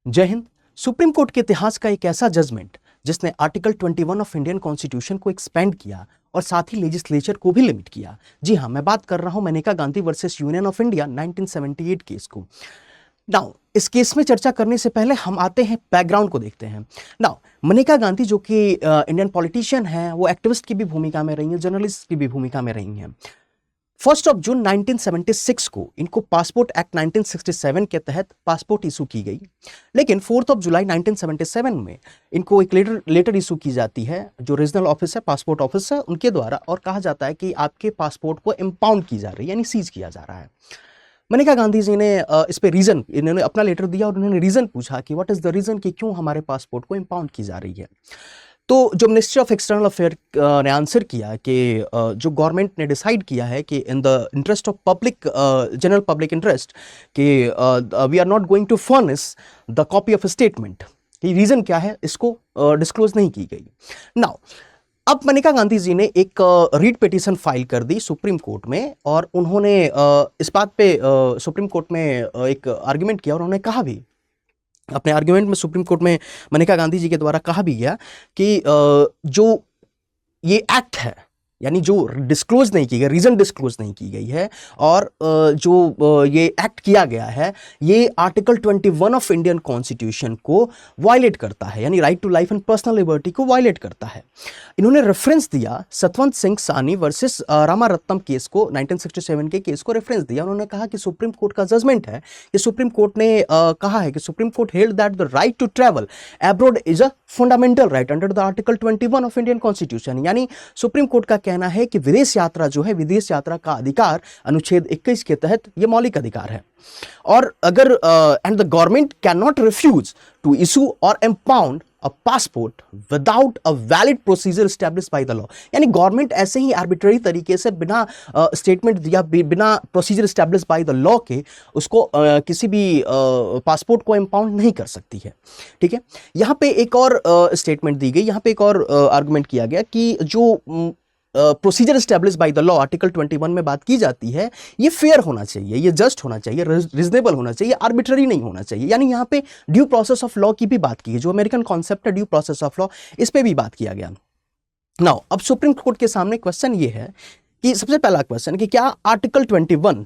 जय Hind. Supreme court के इतिहास का एक ऐसा जजमेंट जिसने आर्टिकल 21 ऑफ इंडियन कॉन्स्टिट्यूशन को एक्सपेंड किया और साथ ही लेजिस्लेचर को भी लिमिट किया। जी हाँ, मैं बात कर रहा हूं Maneka Gandhi versus Union of India 1978 case को। नाउ इस केस में चर्चा करने से पहले हम आते हैं बैकग्राउंड को देखते हैं। नाउ मेनका गांधी जो कि इंडियन पॉलिटिशियन हैं, वो एक्टिविस्ट की भी भूमिका में रही हैं, जर्नलिस्ट की भी भूमिका में रही हैं। 1 जून 1976 को इनको पासपोर्ट एक्ट 1967 के तहत पासपोर्ट इशू की गई, लेकिन 4 जुलाई 1977 में इनको एक लेटर इशू की जाती है जो रीजनल ऑफिस है, पासपोर्ट ऑफिस है, उनके द्वारा, और कहा जाता है कि आपके पासपोर्ट को इम्पाउंड की जा रही है, यानी सीज किया जा रहा है। मेनका गांधी जी ने इस पे रीजन, इन्होंने अपना लेटर दिया और उन्होंने रीजन पूछा कि व्हाट इज द रीजन कि क्यों हमारे पासपोर्ट को इम्पाउंड की जा रही है। तो जो मिनिस्ट्री ऑफ एक्सटर्नल अफेयर ने आंसर किया कि जो गवर्नमेंट ने डिसाइड किया है कि in the interest of public, general public interest, कि we are not going to furnish the copy of statement. ये रीजन क्या है, इसको डिस्क्लोज नहीं की गई। नाउ अब मेनका गांधी जी ने एक रीट पिटीशन फाइल कर दी सुप्रीम कोर्ट में, और उन्होंने इस बात पे सुप्रीम कोर्ट में एक आर्ग्यूमेंट किया, और उन्होंने कहा भी अपने आर्ग्यूमेंट में सुप्रीम कोर्ट में मेनका गांधी जी के द्वारा कहा भी गया कि जो ये एक्ट है, यानी जो डिस्क्लोज नहीं की गई, रीजन डिस्क्लोज नहीं की गई है, और जो ये एक्ट किया गया है, ये आर्टिकल 21 ऑफ इंडियन कॉन्स्टिट्यूशन को वायलेट करता है, यानी right to life and personal liberty को वायलेट करता है। इन्होंने रेफरेंस दिया सतवंत सिंह सानी वर्सेस रामारत्नम केस को, 1967 के केस को रेफरेंस दिया। उन्होंने कहा कि सुप्रीम कोर्ट का जजमेंट है कि सुप्रीम कोर्ट ने कहा है कि supreme court held that the right to travel abroad is a fundamental right under the article 21 of Indian constitution. यानी सुप्रीम कोर्ट का कहना है कि विदेश यात्रा जो है, विदेश यात्रा का अधिकार अनुच्छेद 21 के तहत ये मौलिक अधिकार है, और अगर and the government cannot refuse to issue और impound a passport without a valid procedure established by the law. यानी गवर्नमेंट ऐसे ही आर्बिट्ररी तरीके से बिना स्टेटमेंट दिया, बिना procedure established by the law के उसको किसी भी पासपोर्ट को इम्पाउंड नहीं कर सकती है। ठीक है, यहाँ पे एक और स्टेटमेंट दी गई, यहाँ पे एक और आर्गुमेंट किया गया कि जो procedure establish by the law article 21 में बात की जाती है, ये फेयर होना चाहिए, ये जस्ट होना चाहिए, रिजनेबल होना चाहिए, आर्बिट्ररी नहीं होना चाहिए। यानी यहाँ पे ड्यू प्रोसेस ऑफ लॉ की भी बात की है, जो अमेरिकन कॉन्सेप्ट है ड्यू प्रोसेस ऑफ लॉ, इस पे भी बात किया गया। नाउ अब सुप्रीम कोर्ट के सामने क्वेश्चन ये है कि सबसे पहला क्वेश्चन कि क्या आर्टिकल 21,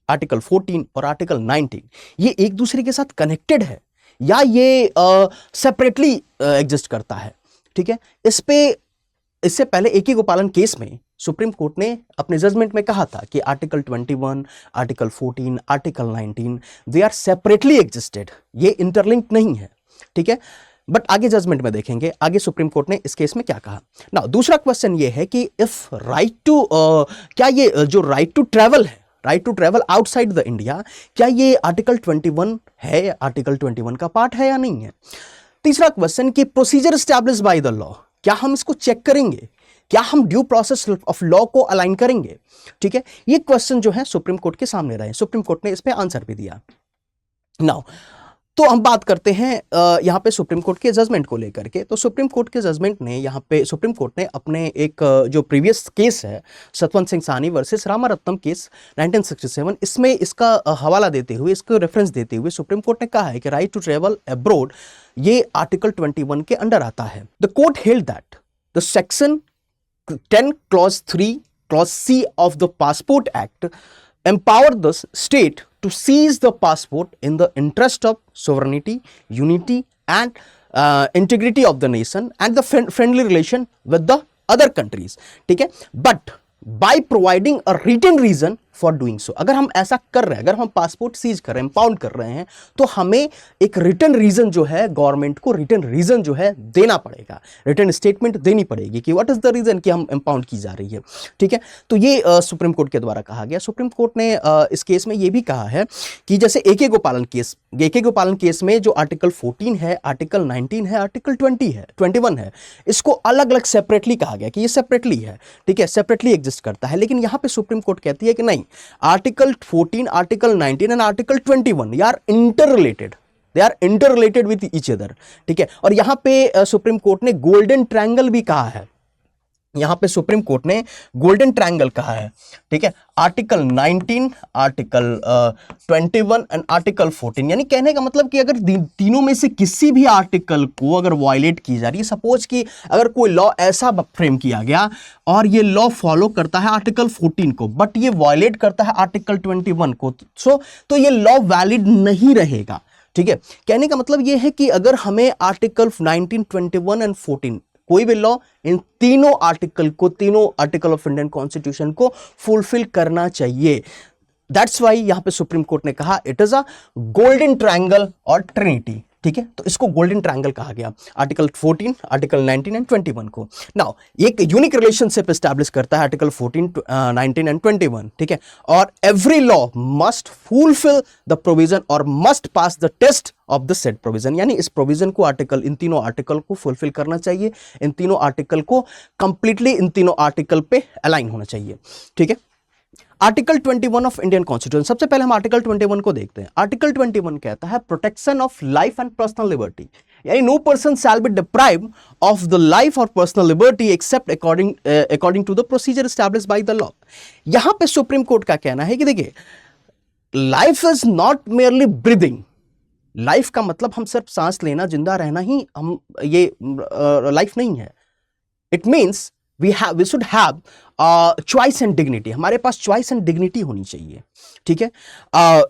आर्टिकल 14 और आर्टिकल 19 ये एक दूसरे के साथ कनेक्टेड है, या ये सेपरेटली एग्जिस्ट करता है। ठीक है, इस पे इससे पहले AK गोपालन केस में सुप्रीम कोर्ट ने अपने जजमेंट में कहा था कि article 21, article 14, article 19 they are separately existed, ये इंटरलिंक्ड नहीं है। ठीक है, बट आगे जजमेंट में देखेंगे आगे सुप्रीम कोर्ट ने इस केस में क्या कहा। ना दूसरा क्वेश्चन ये है कि इफ राइट टू, क्या ये जो राइट टू ट्रैवल है, right to travel outside the India, क्या ये आर्टिकल 21 है, आर्टिकल 21 का पार्ट है या नहीं है। तीसरा क्वेश्चन कि procedure establish by the law, क्या हम इसको चेक करेंगे, क्या हम ड्यू प्रोसेस ऑफ लॉ को अलाइन करेंगे। ठीक है, ये क्वेश्चन जो है सुप्रीम कोर्ट के सामने रहे, सुप्रीम कोर्ट ने इस पे आंसर भी दिया। नाउ तो हम बात करते हैं यहाँ पे सुप्रीम कोर्ट के जजमेंट को लेकर के। तो सुप्रीम कोर्ट के जजमेंट ने यहाँ पे सुप्रीम कोर्ट ने अपने एक जो प्रीवियस केस है सतवंत सिंह सानी वर्सेस रामारत्नम केस 1967, इसमें इसका हवाला देते हुए, इसको रेफरेंस देते हुए सुप्रीम कोर्ट ने कहा है कि राइट टू ट्रेवल अब्रॉड ये आर्टिकल 21 के अंडर आता है। The court held that the section 10 clause 3 clause C of the Passport Act empower the state to seize the passport in the interest of sovereignty, unity and integrity of the nation and the friendly relation with the other countries. ठीक है, but by providing a written reason for doing so. अगर हम ऐसा कर रहे हैं, अगर हम पासपोर्ट सीज कर रहे हैं, इम्पाउंड कर रहे हैं, तो हमें एक रिटर्न रीजन जो है, गवर्नमेंट को रिटर्न रीजन जो है देना पड़ेगा, रिटर्न स्टेटमेंट देनी पड़ेगी कि व्हाट इज द रीजन कि हम इम्पाउंड की जा रही है। ठीक है, तो ये सुप्रीम कोर्ट के द्वारा कहा गया। सुप्रीम कोर्ट ने इस केस में ये भी कहा है कि जैसे AK गोपालन केस में जो आर्टिकल 14 है, आर्टिकल 19 है, आर्टिकल 21 है, इसको अलग अलग सेपरेटली कहा गया कि ये सेपरेटली है। ठीक है, सेपरेटली एग्जिस्ट करता है, लेकिन यहां पे सुप्रीम कोर्ट कहती है कि नहीं, आर्टिकल 14, आर्टिकल 19 एंड आर्टिकल 21 यार interrelated, they are interrelated with each other. ठीक है, और यहां पे सुप्रीम कोर्ट ने गोल्डन ट्रायंगल भी कहा है यहां पे सुप्रीम कोर्ट ने गोल्डन ट्रायंगल कहा है, ठीक है, आर्टिकल 19, आर्टिकल 21 एंड आर्टिकल 14। यानी कहने का मतलब कि अगर तीनों में से किसी भी आर्टिकल को अगर वायलेट की जा रही है, सपोज कि अगर कोई लॉ ऐसा फ्रेम किया गया और ये लॉ फॉलो करता है आर्टिकल 14 को बट ये वायलेट करता है आर्टिकल 21 को, तो ये लॉ वैलिड नहीं रहेगा, ठीक है। कहने का मतलब ये है कि अगर हमें आर्टिकल 19, 21 एंड 14 कोई भी लॉ, इन तीनों आर्टिकल ऑफ इंडियन कॉन्स्टिट्यूशन को फुलफिल करना चाहिए। दैट्स वाई यहां पे सुप्रीम कोर्ट ने कहा it is a golden triangle और ट्रिनिटी, ठीक है। तो इसको गोल्डन ट्रायंगल कहा गया, आर्टिकल 14, आर्टिकल 19 एंड 21 को। नाउ एक यूनिक रिलेशनशिप एस्टैब्लिश करता है आर्टिकल 14, 19 एंड 21, ठीक है। और every law must fulfil the provision और must pass the test of the said provision. यानी इस प्रोविजन को इन तीनों आर्टिकल को फुलफिल करना चाहिए, इन तीनों आर्टिकल को कंप्लीटली इन तीनों आर्टिकल पे अलाइन होना चाहिए, ठीक है। आर्टिकल 21 ऑफ इंडियन कॉन्स्टिट्यूशन, सबसे पहले हम आर्टिकल 21 को देखते हैं। आर्टिकल 21 कहता है protection of life and personal liberty, यानी no person shall be deprived of the life और personal liberty except according to the procedure established by the law. यहां पे सुप्रीम कोर्ट का कहना है कि देखिए, life is not merely breathing. Life का मतलब हम सिर्फ सांस लेना, जिंदा रहना ही हम ये लाइफ नहीं है। It means we should have choice and dignity, हमारे पास चॉइस एंड डिग्निटी होनी चाहिए, ठीक है।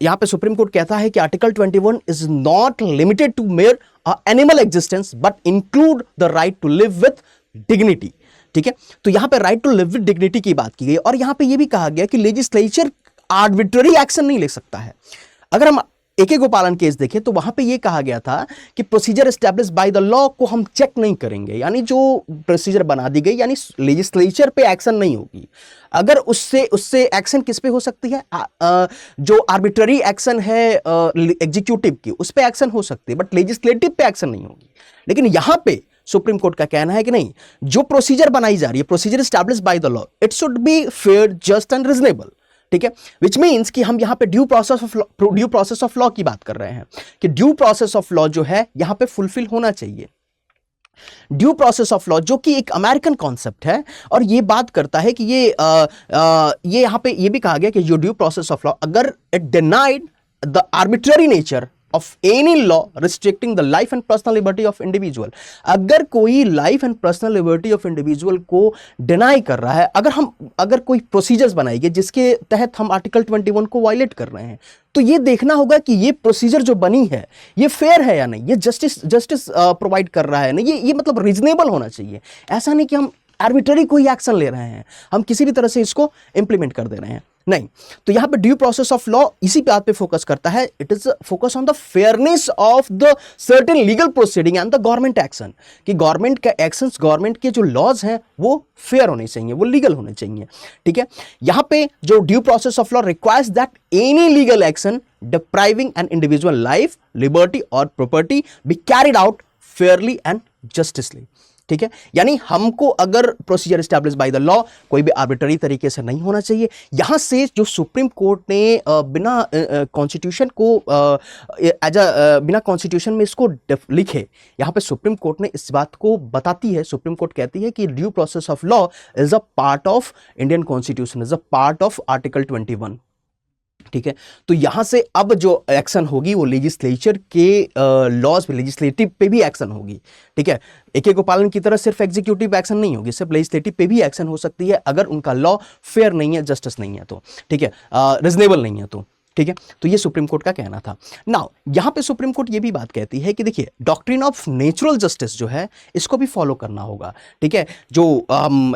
यहां पे सुप्रीम कोर्ट कहता है कि article 21 is not limited to mere animal existence but include the right to live with dignity, ठीक है। तो यहां पे right to live with dignity की बात की गई और यहां पे यह भी कहा गया कि लेजिस्लेचर आर्बिट्ररी एक्शन नहीं ले सकता है। अगर हम AK गोपालन केस देखें तो वहां पे ये कहा गया था कि procedure establish by the law को हम चेक नहीं करेंगे, यानी जो प्रोसीजर बना दी गई यानी लेजिस्लेचर पे एक्शन नहीं होगी। अगर उससे एक्शन किस पे हो सकती है, जो आर्बिट्ररी एक्शन है एग्जीक्यूटिव की, उस पे एक्शन हो सकती है बट लेजिस्लेटिव पे एक्शन नहीं होगी। लेकिन यहां पे सुप्रीम कोर्ट का कहना है कि नहीं, जो प्रोसीजर बनाई जा रही है, procedure establish by the law, it should be fair, just and reasonable, ठीक है। विच मीन्स कि हम यहां पे ड्यू प्रोसेस ऑफ लॉ की बात कर रहे हैं कि ड्यू प्रोसेस ऑफ लॉ जो है यहां पे फुलफिल होना चाहिए। ड्यू प्रोसेस ऑफ लॉ जो कि एक अमेरिकन कॉन्सेप्ट है और ये बात करता है कि ये यहां पे ये भी कहा गया कि जो ड्यू प्रोसेस ऑफ लॉ, अगर it denied the arbitrary nature of any law restricting the life and personal liberty of individual, अगर कोई life and personal liberty of individual को डिनाई कर रहा है, अगर कोई प्रोसीजर्स बनाएंगे जिसके तहत हम आर्टिकल 21 को वायलेट कर रहे हैं, तो ये देखना होगा कि ये प्रोसीजर जो बनी है ये फेयर है या नहीं, ये जस्टिस प्रोवाइड कर रहा है ना, ये मतलब रीजनेबल होना चाहिए। ऐसा नहीं कि हम आर्बिट्ररी कोई एक्शन ले रहे हैं, हम किसी भी तरह से इसको इंप्लीमेंट कर दे रहे हैं, नहीं। तो यहां पे ड्यू प्रोसेस ऑफ लॉ इसी बात पे फोकस करता है, it is focus on the fairness of the certain legal proceeding and the government action, कि गवर्नमेंट का एक्शंस, गवर्नमेंट के जो लॉज हैं वो फेयर होने चाहिए, वो लीगल होने चाहिए, ठीक है। यहां पे जो due process of law requires that any legal action depriving an individual life, liberty और property be carried out fairly and justly, ठीक है। यानी हमको अगर procedure establish by the law कोई भी आर्बिट्ररी तरीके से नहीं होना चाहिए। यहां से जो सुप्रीम कोर्ट ने बिना कॉन्स्टिट्यूशन को बिना कॉन्स्टिट्यूशन में इसको लिखे, यहां पे सुप्रीम कोर्ट ने इस बात को बताती है, सुप्रीम कोर्ट कहती है कि due process of law is a part of Indian constitution, is a part of article 21, ठीक है। तो यहां से अब जो एक्शन होगी वो लेजिस्लेचर के लॉज पे, लेजिस्लेटिव पे भी एक्शन होगी, ठीक है। AK गोपालन की तरह सिर्फ एग्जीक्यूटिव एक्शन नहीं होगी, सिर्फ लेजिस्लेटिव पे भी एक्शन हो सकती है अगर उनका लॉ फेयर नहीं है, जस्टिस नहीं है तो, ठीक है, रीजनेबल नहीं है तो, ठीक है। तो ये सुप्रीम कोर्ट का कहना था। नाउ यहां पे सुप्रीम कोर्ट ये भी बात कहती है कि देखिए, डॉक्ट्रिन ऑफ नेचुरल जस्टिस जो है इसको भी फॉलो करना होगा, ठीक है। जो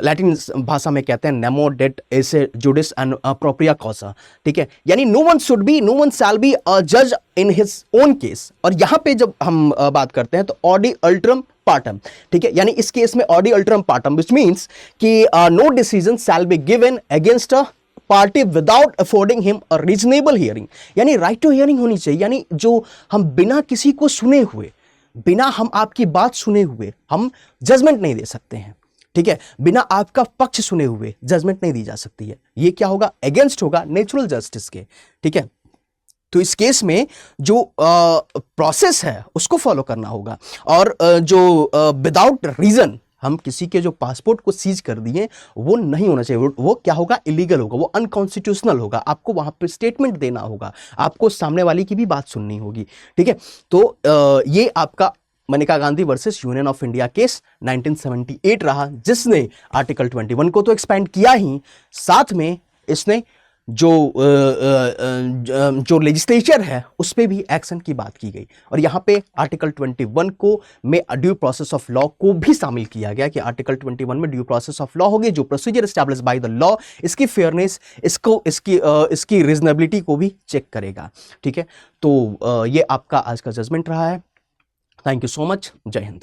लैटिन भाषा में कहते हैं नेमो डेट एसे जुडिस एंड प्रोप्रिया कॉसा, ठीक है। यानी no one shall be a जज इन हिज ओन केस। और यहां पे जब हम बात करते हैं तो ऑडी अल्ट्रम पार्टम, ठीक है। यानी इस केस में audi alteram partem which means कि no decision shall be given against a party without affording him a reasonable hearing, यानी राइट टू हियरिंग होनी चाहिए। यानी जो हम बिना किसी को सुने हुए, बिना हम आपकी बात सुने हुए हम जजमेंट नहीं दे सकते हैं, ठीक है। बिना आपका पक्ष सुने हुए जजमेंट नहीं दी जा सकती है। ये क्या होगा, अगेंस्ट होगा नेचुरल जस्टिस के, ठीक है। तो इस केस में जो प्रोसेस है उसको फॉलो करना होगा और जो विदाउट रीजन हम किसी के जो पासपोर्ट को सीज कर दिए वो नहीं होना चाहिए, वो क्या होगा, इलीगल होगा, वो अनकॉन्स्टिट्यूशनल होगा। आपको वहां पे स्टेटमेंट देना होगा, आपको सामने वाले की भी बात सुननी होगी, ठीक है। तो ये आपका Maneka Gandhi versus Union of India case 1978 रहा, जिसने आर्टिकल 21 को तो एक्सपैंड किया ही, साथ में इसने जो लेजिस्लेचर है उस पर भी एक्शन की बात की गई। और यहाँ पे आर्टिकल 21 को में ड्यू प्रोसेस ऑफ लॉ को भी शामिल किया गया कि आर्टिकल 21 में ड्यू प्रोसेस ऑफ लॉ होगी, जो procedure establish by the law, इसकी फेयरनेस, इसकी रीजनेबिलिटी को भी चेक करेगा, ठीक है। तो ये आपका आज का जजमेंट रहा है। Thank you so much. जय हिंद।